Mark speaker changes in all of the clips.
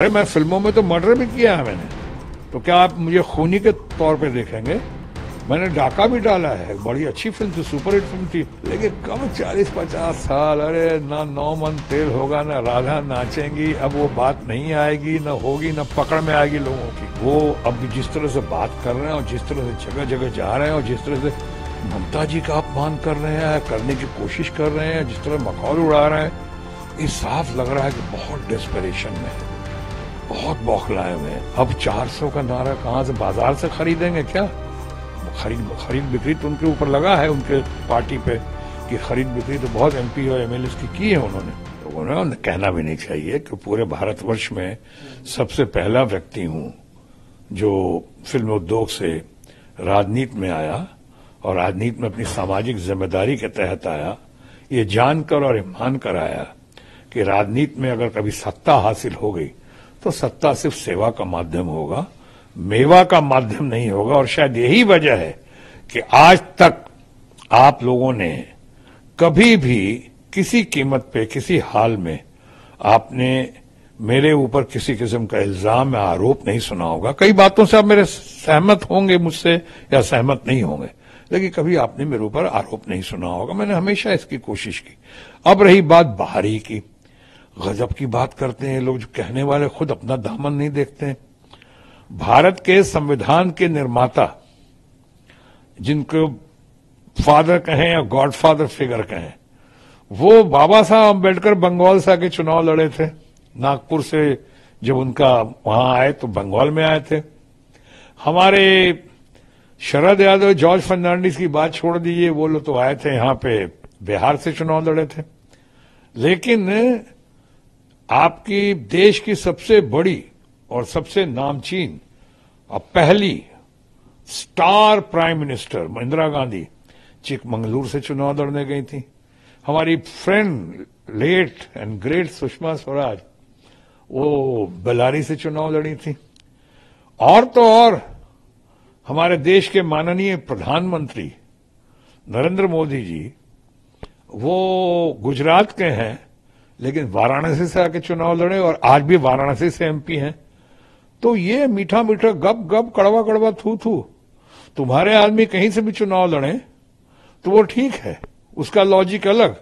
Speaker 1: अरे मैं फिल्मों में तो मर्डर भी किया है मैंने, तो क्या आप मुझे खूनी के तौर पे देखेंगे? मैंने डाका भी डाला है, बड़ी अच्छी फिल्म थी, सुपर हिट फिल्म थी, लेकिन कम 40-50 साल, अरे ना 9 मन तेल होगा, ना राधा नाचेंगी, अब वो बात नहीं आएगी, ना होगी, ना पकड़ में आएगी लोगों की। वो अब जिस तरह से बात कर रहे हैं और जिस तरह से जगह जगह जा रहे हैं और जिस तरह से ममता जी का अपमान कर रहे हैं, करने की कोशिश कर रहे हैं, जिस तरह मखौल उड़ा रहे हैं, ये साफ लग रहा है कि बहुत डेस्परेशन में है, बहुत बौखलाए हुए हैं। अब 400 का नारा कहाँ से, बाजार से खरीदेंगे क्या? खरीद बिक्री तो उनके ऊपर लगा है, उनके पार्टी पे, कि खरीद बिक्री तो बहुत एमपी और एमएलए की है उन्होंने। तो उन्हें कहना भी नहीं चाहिए कि पूरे भारतवर्ष में सबसे पहला व्यक्ति हूं जो फिल्म उद्योग से राजनीति में आया और राजनीति में अपनी सामाजिक जिम्मेदारी के तहत आया, ये जानकर और मानकर आया कि राजनीति में अगर कभी सत्ता हासिल हो गई तो सत्ता सिर्फ सेवा का माध्यम होगा, मेवा का माध्यम नहीं होगा। और शायद यही वजह है कि आज तक आप लोगों ने कभी भी किसी कीमत पे, किसी हाल में आपने मेरे ऊपर किसी किस्म का इल्जाम या आरोप नहीं सुना होगा। कई बातों से आप मेरे सहमत होंगे मुझसे या सहमत नहीं होंगे, लेकिन कभी आपने मेरे ऊपर आरोप नहीं सुना होगा। मैंने हमेशा इसकी कोशिश की। अब रही बात बाहरी की, गजब की बात करते हैं लोग, जो कहने वाले खुद अपना दामन नहीं देखते हैं। भारत के संविधान के निर्माता, जिनको फादर कहें या गॉडफादर फिगर कहें, वो बाबा साहब अम्बेडकर बंगाल से आके चुनाव लड़े थे। नागपुर से जब उनका वहां आए तो बंगाल में आए थे। हमारे शरद यादव, जॉर्ज फर्नांडिस की बात छोड़ दीजिए, वो लोग तो आए थे यहां पे, बिहार से चुनाव लड़े थे। लेकिन आपकी देश की सबसे बड़ी और सबसे नामचीन और पहली star prime minister Indira Gandhi Chikmagalur से चुनाव लड़ने गई थी। हमारी friend late and great Sushma Swaraj, वो बेलारी से चुनाव लड़ी थी। और तो और हमारे देश के माननीय प्रधानमंत्री नरेंद्र मोदी जी, वो गुजरात के हैं लेकिन वाराणसी से आके चुनाव लड़े और आज भी वाराणसी से एमपी हैं। तो ये मीठा मीठा गप गप, कड़वा कड़वा थू थू, तुम्हारे आदमी कहीं से भी चुनाव लड़े तो वो ठीक है, उसका लॉजिक अलग।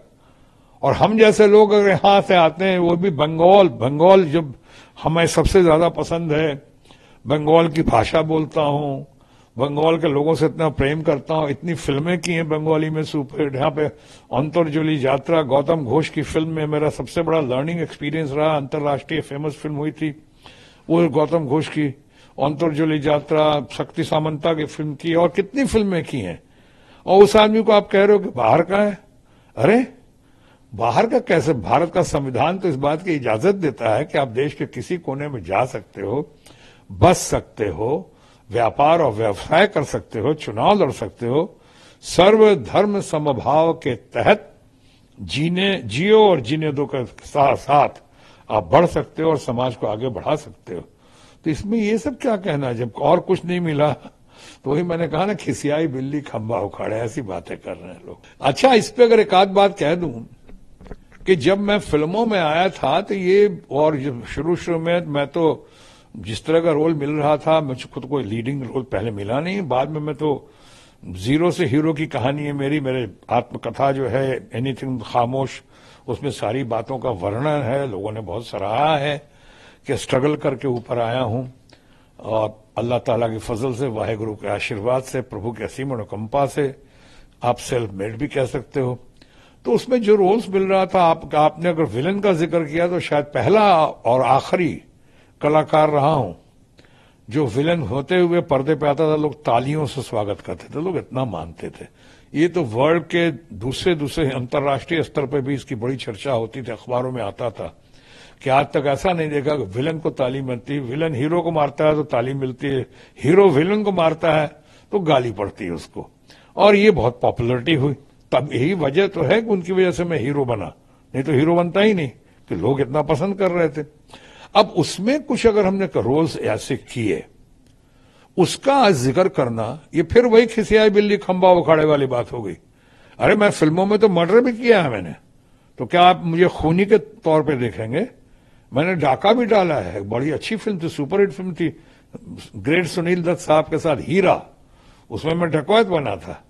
Speaker 1: और हम जैसे लोग अगर यहां से आते हैं, वो भी बंगाल जब हमें सबसे ज्यादा पसंद है, बंगाल की भाषा बोलता हूं, बंगाल के लोगों से इतना प्रेम करता हूं, इतनी फिल्में की हैं बंगाली में सुपरहिट। यहाँ पे अंतरजुली यात्रा, गौतम घोष की फिल्म में मेरा सबसे बड़ा लर्निंग एक्सपीरियंस रहा। अंतर्राष्ट्रीय फेमस फिल्म हुई थी वो गौतम घोष की, अंतरजुली यात्रा, शक्ति सामंता की फिल्म की, और कितनी फिल्में की हैं। और उस आदमी को आप कह रहे हो कि बाहर का है। अरे बाहर का कैसे? भारत का संविधान तो इस बात की इजाजत देता है कि आप देश के किसी कोने में जा सकते हो, बस सकते हो, व्यापार और व्यवसाय कर सकते हो, चुनाव लड़ सकते हो, सर्वधर्म समभाव के तहत जियो और जीने दो के साथ साथ आप बढ़ सकते हो और समाज को आगे बढ़ा सकते हो। तो इसमें ये सब क्या कहना है? जब और कुछ नहीं मिला तो वही मैंने कहा ना, खिसियाई बिल्ली खंबा उखाड़े, ऐसी बातें कर रहे हैं लोग। अच्छा, इस पे अगर एक आध बात कह दूं कि जब मैं फिल्मों में आया था तो ये, और शुरू में मैं तो जिस तरह का रोल मिल रहा था, मुझे खुद कोई लीडिंग रोल पहले मिला नहीं। बाद में मैं तो जीरो से हीरो की कहानी है मेरी, मेरे आत्मकथा जो है एनीथिंग खामोश, उसमें सारी बातों का वर्णन है। लोगों ने बहुत सराहा है कि स्ट्रगल करके ऊपर आया हूं, और अल्लाह ताला की फजल से, वाहेगुरु के आशीर्वाद से, प्रभु के असीम अनुकंपा से, आप सेल्फ मेड भी कह सकते हो। तो उसमें जो रोल्स मिल रहा था, आपने अगर विलन का जिक्र किया तो शायद पहला और आखिरी कलाकार रहा हूं जो विलन होते हुए पर्दे पे आता था, लोग तालियों से स्वागत करते थे, लोग इतना मानते थे। ये तो वर्ल्ड के दूसरे अंतर्राष्ट्रीय स्तर पर भी इसकी बड़ी चर्चा होती थी, अखबारों में आता था कि आज तक ऐसा नहीं देखा कि विलन को ताली मिलती है, विलन हीरो को मारता है तो ताली मिलती है, हीरो विलन को मारता है तो गाली पड़ती है उसको। और ये बहुत पॉपुलरिटी हुई। तब यही वजह तो है कि उनकी वजह से मैं हीरो बना, नहीं तो हीरो बनता ही नहीं, कि लोग इतना पसंद कर रहे थे। अब उसमें कुछ अगर हमने रोल्स ऐसे किए, उसका जिक्र करना, ये फिर वही खिसियाई बिल्ली खंबा उखाड़े वाली बात हो गई। अरे मैं फिल्मों में तो मर्डर भी किया है मैंने, तो क्या आप मुझे खूनी के तौर पे देखेंगे? मैंने डाका भी डाला है, बड़ी अच्छी फिल्म थी, सुपरहिट फिल्म थी, ग्रेट सुनील दत्त साहब के साथ, हीरा। उसमें मैं डकैत बना था,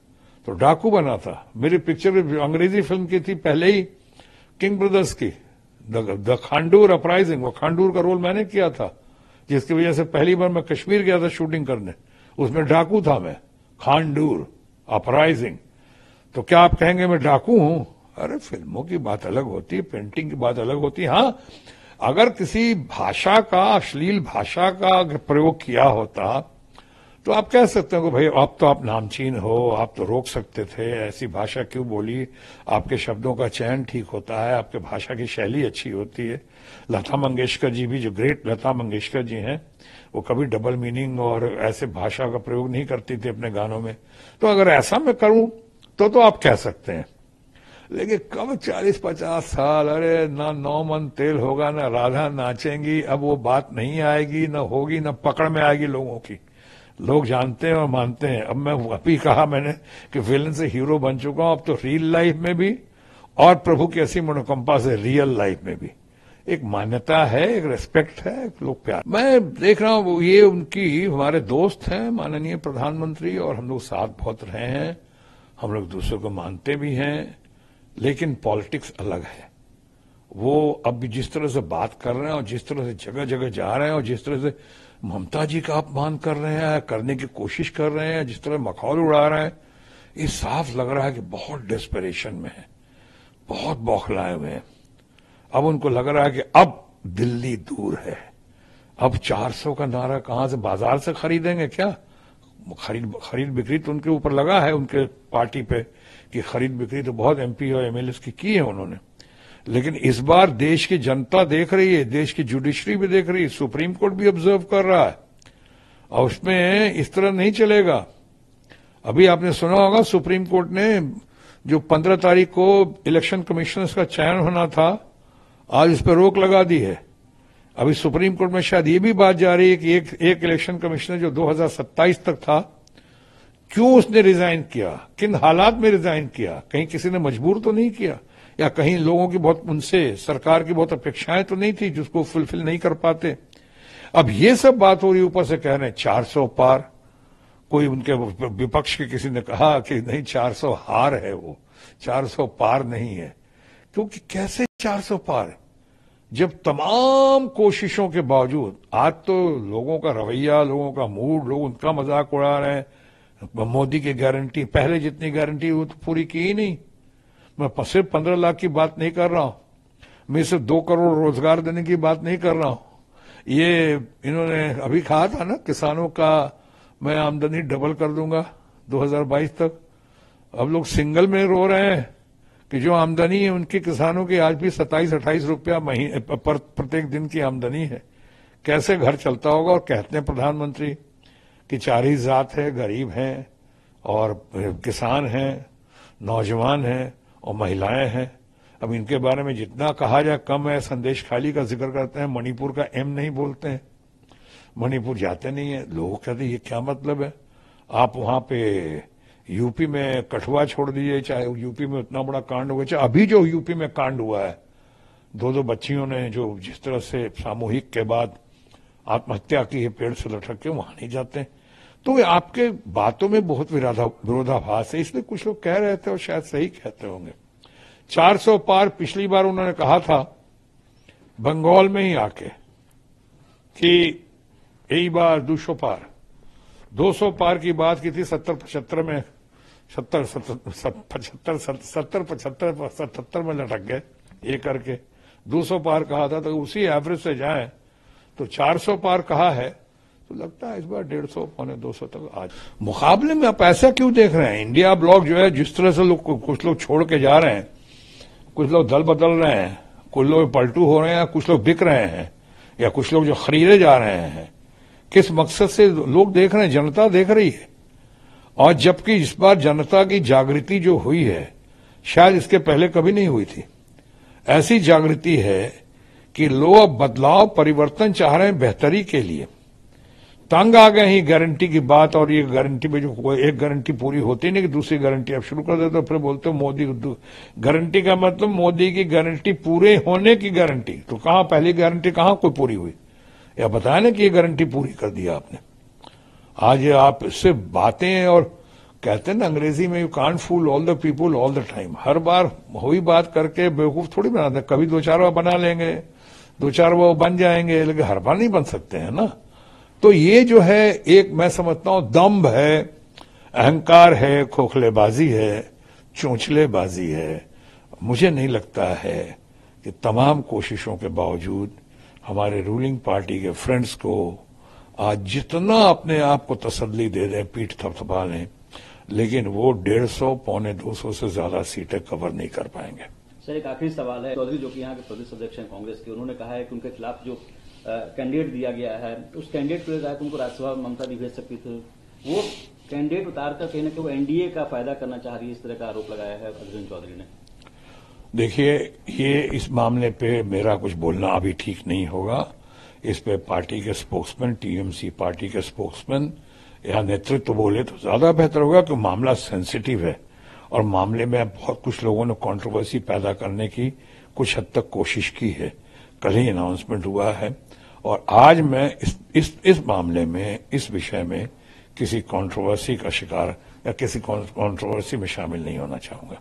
Speaker 1: तो डाकू बना था। मेरी पिक्चर अंग्रेजी फिल्म की थी पहले ही, किंग ब्रदर्स की, द खांडूर अपराइजिंग। वो खांडूर का रोल मैंने किया था, जिसकी वजह से पहली बार मैं कश्मीर गया था शूटिंग करने। उसमें डाकू था मैं, खांडूर अपराइजिंग। तो क्या आप कहेंगे मैं डाकू हूं? अरे फिल्मों की बात अलग होती है, पेंटिंग की बात अलग होती है। हाँ, अगर किसी भाषा का, अश्लील भाषा का प्रयोग किया होता तो आप कह सकते हो कि भाई आप तो आप नामचीन हो, आप तो रोक सकते थे, ऐसी भाषा क्यों बोली, आपके शब्दों का चयन ठीक होता है, आपके भाषा की शैली अच्छी होती है। लता मंगेशकर जी भी, जो ग्रेट लता मंगेशकर जी हैं, वो कभी डबल मीनिंग और ऐसे भाषा का प्रयोग नहीं करती थी अपने गानों में। तो अगर ऐसा मैं करूं तो आप कह सकते हैं। लेकिन कब 40-50 साल, अरे ना 9 मन तेल होगा, ना राधा नाचेंगी, अब वो बात नहीं आएगी, ना होगी, ना पकड़ में आएगी लोगों की। लोग जानते हैं और मानते हैं। अब मैं अभी कहा मैंने कि विलन से हीरो बन चुका हूं, अब तो रियल लाइफ में भी और प्रभु की ऐसी मनोकंपा से रियल लाइफ में भी एक मान्यता है, एक रेस्पेक्ट है, लोग प्यार। मैं देख रहा हूं ये उनकी, हमारे दोस्त हैं माननीय प्रधानमंत्री, और हम लोग साथ बहुत रहे हैं, हम लोग दूसरों को मानते भी हैं, लेकिन पॉलिटिक्स अलग है। वो अब जिस तरह से बात कर रहे हैं और जिस तरह से जगह जगह जा रहे हैं और जिस तरह से ममता जी का अपमान कर रहे हैं, करने की कोशिश कर रहे हैं, जिस तरह मखौल उड़ा रहे हैं, ये साफ लग रहा है कि बहुत डेस्परेशन में है, बहुत बौखलाए हुए हैं। अब उनको लग रहा है कि अब दिल्ली दूर है, अब 400 का नारा कहां से, बाजार से खरीदेंगे क्या? खरीद बिक्री तो उनके ऊपर लगा है, उनके पार्टी पे, कि खरीद बिक्री तो बहुत एमपी और एमएलए की है उन्होंने। लेकिन इस बार देश की जनता देख रही है, देश की जुडिशरी भी देख रही है, सुप्रीम कोर्ट भी ऑब्जर्व कर रहा है, और उसमें इस तरह नहीं चलेगा। अभी आपने सुना होगा सुप्रीम कोर्ट ने जो 15 तारीख को इलेक्शन कमिश्नर्स का चयन होना था, आज इस पर रोक लगा दी है। अभी सुप्रीम कोर्ट में शायद ये भी बात जा रही है कि एक इलेक्शन कमिश्नर जो 2027 तक था, क्यों उसने रिजाइन किया, किन हालात में रिजाइन किया, कहीं किसी ने मजबूर तो नहीं किया, या कहीं लोगों की बहुत, उनसे सरकार की बहुत अपेक्षाएं तो नहीं थी जिसको फुलफिल नहीं कर पाते। अब ये सब बात हो रही, ऊपर से कह रहे हैं 400 पार। कोई उनके विपक्ष के किसी ने कहा कि नहीं 400 हार है, वो 400 पार नहीं है। क्योंकि कैसे 400 पार, जब तमाम कोशिशों के बावजूद आज तो लोगों का रवैया, लोगों का मूड, लोग उनका मजाक उड़ा रहे हैं। मोदी की गारंटी, पहले जितनी गारंटी वो तो पूरी की ही नहीं। मैं सिर्फ 15 लाख की बात नहीं कर रहा हूं, मैं सिर्फ 2 करोड़ रोजगार देने की बात नहीं कर रहा हूं। ये इन्होंने अभी कहा था ना, किसानों का मैं आमदनी डबल कर दूंगा 2022 तक। अब लोग सिंगल में रो रहे हैं कि जो आमदनी है उनकी, किसानों की आज भी 27-28 रुपया महीने प्रत्येक दिन की आमदनी है। कैसे घर चलता होगा? और कहते हैं प्रधानमंत्री कि 4 ही जात है, गरीब हैं और किसान हैं, नौजवान हैं और महिलाएं हैं। अब इनके बारे में जितना कहा जाए कम है। संदेश खाली का जिक्र करते हैं, मणिपुर का एम नहीं बोलते हैं, मणिपुर जाते नहीं है। लोग कहते हैं ये क्या मतलब है? आप वहां पे यूपी में कठुआ छोड़ दीजिए, चाहे यूपी में उतना बड़ा कांड हुआ, चाहे अभी जो यूपी में कांड हुआ है, 2 बच्चियों ने जो जिस तरह से सामूहिक के बाद आत्महत्या की है पेड़ से लटक के, वहां नहीं जाते। तो आपके बातों में बहुत विरोधाभास है, इसलिए कुछ लोग कह रहे थे और शायद सही कहते होंगे। 400 पार पिछली बार उन्होंने कहा था बंगाल में ही आके कि यही बार 200 पार, 200 पार की बात की थी 70-75 में, 70-75 में लटक गए ये करके। 200 पार कहा था, तो उसी एवरेज से जाए तो 400 पार कहा है, तो लगता है इस बार 150-200 तक आज। मुकाबले में आप ऐसा क्यों देख रहे हैं? इंडिया ब्लॉक जो है, जिस तरह से लोग, कुछ लोग छोड़ के जा रहे हैं, कुछ लोग दल बदल रहे हैं, कुछ लोग पलटू हो रहे हैं, कुछ लोग बिक रहे हैं, या कुछ लोग जो खरीदे जा रहे हैं, किस मकसद से लोग देख रहे हैं? जनता देख रही है। और जबकि इस बार जनता की जागृति जो हुई है, शायद इसके पहले कभी नहीं हुई थी। ऐसी जागृति है कि लोग बदलाव, परिवर्तन चाह रहे हैं बेहतरी के लिए। तंग आ गए ही गारंटी की बात, और ये गारंटी में जो एक गारंटी पूरी होती नहीं कि दूसरी गारंटी आप शुरू कर देते हो, फिर बोलते हो मोदी गारंटी का मतलब मोदी की गारंटी पूरे होने की गारंटी। तो कहां पहली गारंटी कहां कोई पूरी हुई, या बताया ना कि ये गारंटी पूरी कर दिया आपने। आज आप इससे बातें, और कहते हैं ना अंग्रेजी में, you can't fool all the people all the time. हर बार हुई बात करके बेवकूफ थोड़ी बनाते, कभी दो चार बार बना लेंगे, दो चार बार बन जाएंगे, लेकिन हर बार नहीं बन सकते हैं ना। तो ये जो है एक मैं समझता हूं दम्भ है, अहंकार है, खोखलेबाजी है, चोंचलेबाजी है। मुझे नहीं लगता है कि तमाम कोशिशों के बावजूद हमारे रूलिंग पार्टी के फ्रेंड्स को आज जितना अपने आप को तसल्ली दे दें, पीठ थपथपा लें, लेकिन वो 150 पौने 200 से ज्यादा सीटें कवर नहीं कर पाएंगे।
Speaker 2: सर, एक आखिरी सवाल है। चौधरी जो कि यहाँ के प्रदेश अध्यक्ष हैं कांग्रेस के, उन्होंने कहा है कि उनके खिलाफ जो कैंडिडेट दिया गया है, उस कैंडिडेट को कहा कि उनको राज्यसभा में ममता नहीं भेज सकती थी। वो कैंडिडेट उतारकर कहीं ना कहीं वो एनडीए का फायदा करना चाह रही है, इस तरह का आरोप लगाया है अधीर रंजन चौधरी ने।
Speaker 1: देखिए, ये इस मामले पे मेरा कुछ बोलना अभी ठीक नहीं होगा। इस पे पार्टी के स्पोक्समैन, टीएमसी पार्टी के स्पोक्समैन या नेतृत्व बोले तो ज्यादा बेहतर होगा, कि मामला सेंसिटिव है और मामले में बहुत कुछ लोगों ने कंट्रोवर्सी पैदा करने की कुछ हद तक कोशिश की है। कल ही अनाउंसमेंट हुआ है, और आज मैं इस मामले में, इस विषय में किसी कंट्रोवर्सी का शिकार या किसी कंट्रोवर्सी में शामिल नहीं होना चाहूंगा।